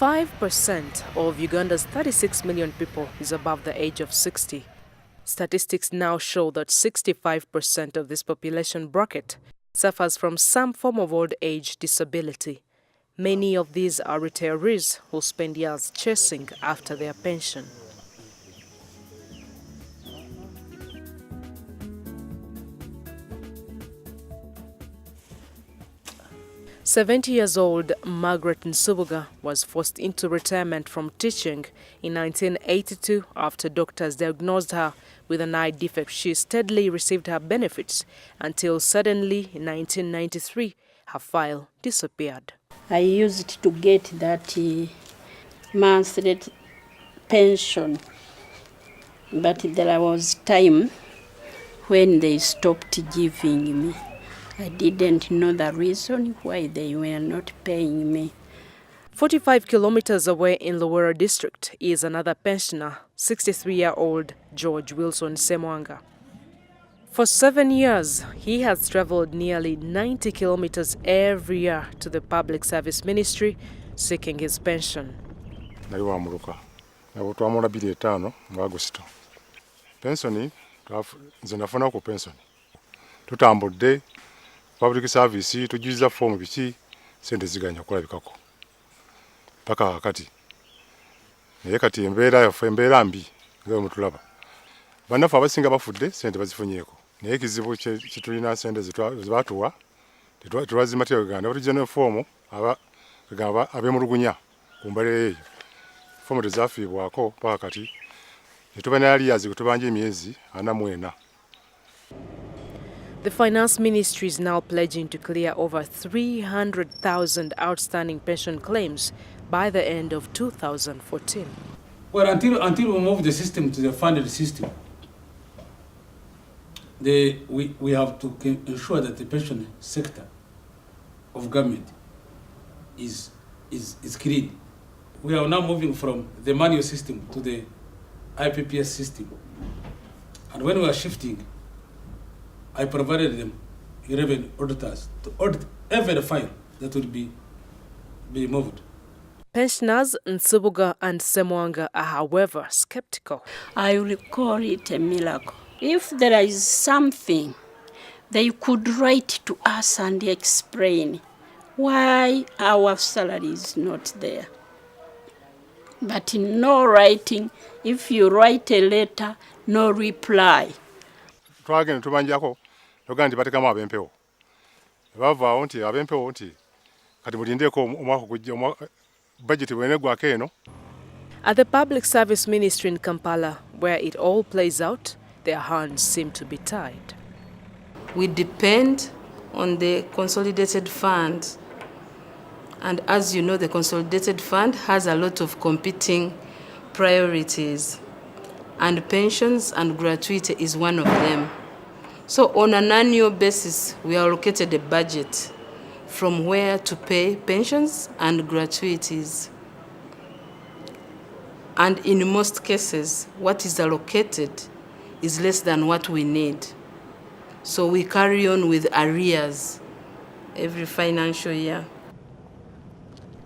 5% of Uganda's 36 million people is above the age of 60. Statistics now show that 65% of this population bracket suffers from some form of old age disability. Many of these are retirees who spend years chasing after their pension. "70-years-old Margaret Nsubuga was forced into retirement from teaching in 1982 after doctors diagnosed her with an eye defect. She steadily received her benefits until suddenly in 1993 her file disappeared. I used to get that monthly pension, but there was time when they stopped giving me. I didn't know the reason why they were not paying me. 45 kilometers away in Luwero district is another pensioner, 63-year-old George Wilson Semwanga. For 7 years, he has traveled nearly 90 kilometers every year to the Public Service Ministry seeking his pension. Public service tujuza form biki sente ziganya kulabikako paka wakati naye kati embeera mbi nga mutulaba bannafu abasinga bafudde sente bazifunyeeko naye kizibu kitulina sente zebatuwa tetwazimatira Uganda batujja form abemulugunya ku mbalira eyo form tezafiibwako paka kati netuba n'aliyazi kutubanja emyezi 44. The Finance Ministry is now pledging to clear over 300,000 outstanding pension claims by the end of 2014. Well, until we move the system to the funded system, we have to ensure that the pension sector of government is clean. We are now moving from the manual system to the IPPS system. And when we are shifting, I provided them 11 auditors to audit every file that will be moved. Pensioners Nsubuga and Semwanga are, however, skeptical. I will call it a miracle. If there is something, they could write to us and explain why our salary is not there. But no writing, if you write a letter, no reply. Twagenda tubanjako toga nti batekamu abempewo bavaawo nti abempewo nti kati mulindeeko omwaka ogujja budget bwenegwako eno. At the Public Service Ministry in Kampala, where it all plays out, their hands seem to be tied. We depend on the Consolidated Fund, and as you know, the Consolidated Fund has a lot of competing priorities, and pensions and gratuity is one of them. So on an annual basis, we allocated a budget from where to pay pensions and gratuities. And in most cases, what is allocated is less than what we need. So we carry on with arrears every financial year.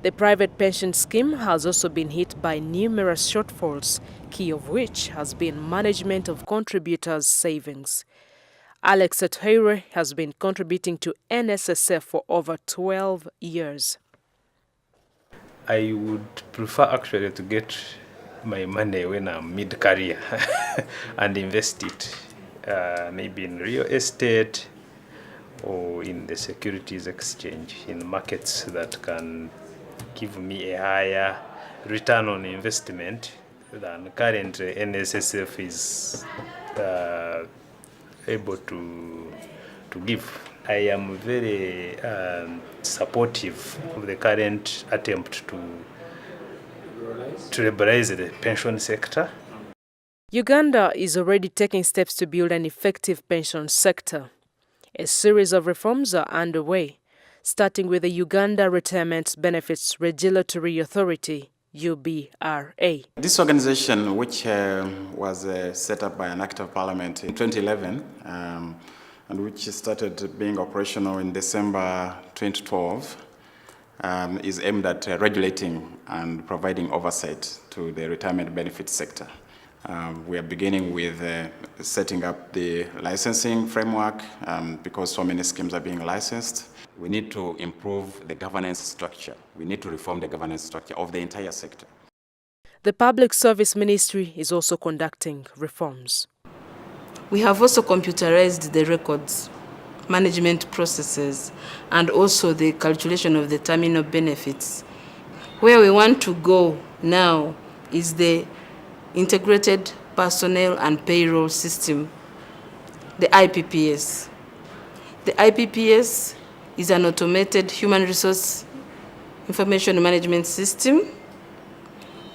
The private pension scheme has also been hit by numerous shortfalls, key of which has been management of contributors' savings. Alex Atwaire has been contributing to NSSF for over 12 years. I would prefer actually to get my money when I'm mid-career and invest it maybe in real estate or in the securities exchange, in markets that can give me a higher return on investment than current NSSF is able to give. I am very supportive of the current attempt to liberalize the pension sector. Uganda is already taking steps to build an effective pension sector. A series of reforms are underway, starting with the Uganda Retirement Benefits Regulatory Authority, UBRA. This organization, which was set up by an Act of Parliament in 2011, and which started being operational in December 2012, is aimed at regulating and providing oversight to the retirement benefit sector. We are beginning with setting up the licensing framework because so many schemes are being licensed. We need to improve the governance structure. We need to reform the governance structure of the entire sector. The Public Service Ministry is also conducting reforms. We have also computerized the records, management processes, and also the calculation of the terminal benefits. Where we want to go now is the Integrated Personnel and Payroll System, the IPPS. The IPPS is an automated human resource information management system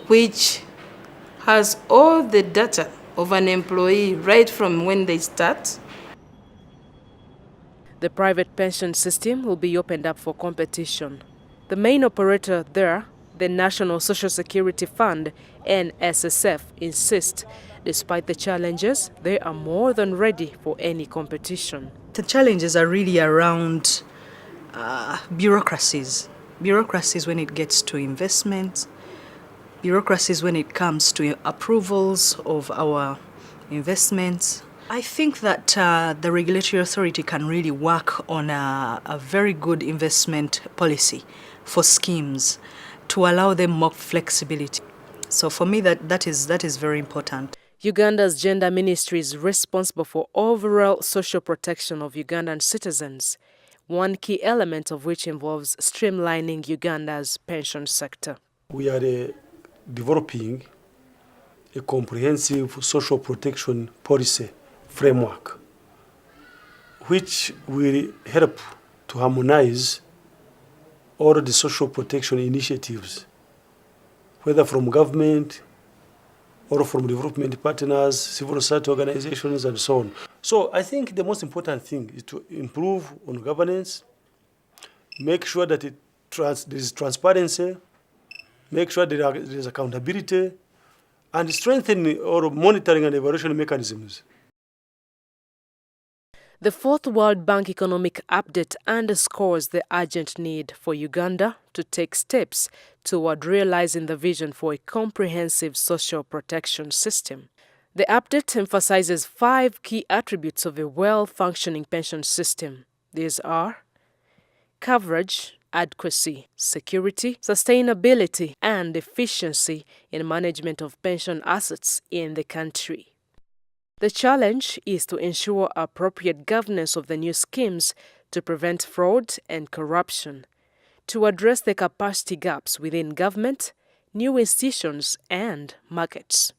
which has all the data of an employee right from when they start. The private pension system will be opened up for competition. The main operator there, the National Social Security Fund, NSSF, insists, despite the challenges, they are more than ready for any competition. The challenges are really around bureaucracies. Bureaucracies when it gets to investments, bureaucracies when it comes to approvals of our investments. I think that the regulatory authority can really work on a very good investment policy for schemes to allow them more flexibility. So for me, that is very important. Uganda's Gender Ministry is responsible for overall social protection of Ugandan citizens, one key element of which involves streamlining Uganda's pension sector. We are developing a comprehensive social protection policy framework, which will help to harmonize all the social protection initiatives, whether from government or from development partners, civil society organizations, and so on. So I think the most important thing is to improve on governance, make sure that there is transparency, make sure there is accountability, and strengthen our monitoring and evaluation mechanisms. The Fourth World Bank Economic Update underscores the urgent need for Uganda to take steps toward realizing the vision for a comprehensive social protection system. The update emphasizes 5 key attributes of a well-functioning pension system. These are coverage, adequacy, security, sustainability, and efficiency in management of pension assets in the country. The challenge is to ensure appropriate governance of the new schemes to prevent fraud and corruption, to address the capacity gaps within government, new institutions, and markets.